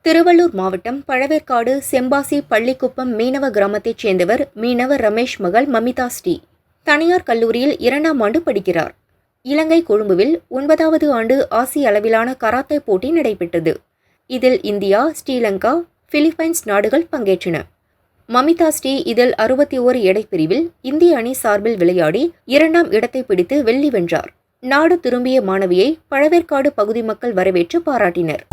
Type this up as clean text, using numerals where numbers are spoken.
திருவள்ளூர் மாவட்டம் பழவேற்காடு செம்பாசி பள்ளிக்குப்பம் மீனவ கிராமத்தைச் சேர்ந்தவர் மீனவர் ரமேஷ் மகள் மமிதா ஸ்ரீ. தனியார் கல்லூரியில் 2ஆம் ஆண்டு படிக்கிறார். இலங்கை கொழும்புவில் 9வது ஆண்டு ஆசிய அளவிலான கராத்தே போட்டி நடைபெற்றது. இதில் இந்தியா, ஸ்ரீலங்கா, பிலிப்பைன்ஸ் நாடுகள் பங்கேற்றன. மமிதா ஸ்ரீ இதில் 61 எடைப்பிரிவில் இந்திய அணி சார்பில் விளையாடி 2ஆம் இடத்தை பிடித்து வெள்ளி வென்றார். நாடு திரும்பிய மாணவியை பழவேற்காடு பகுதி மக்கள் வரவேற்று பாராட்டினர்.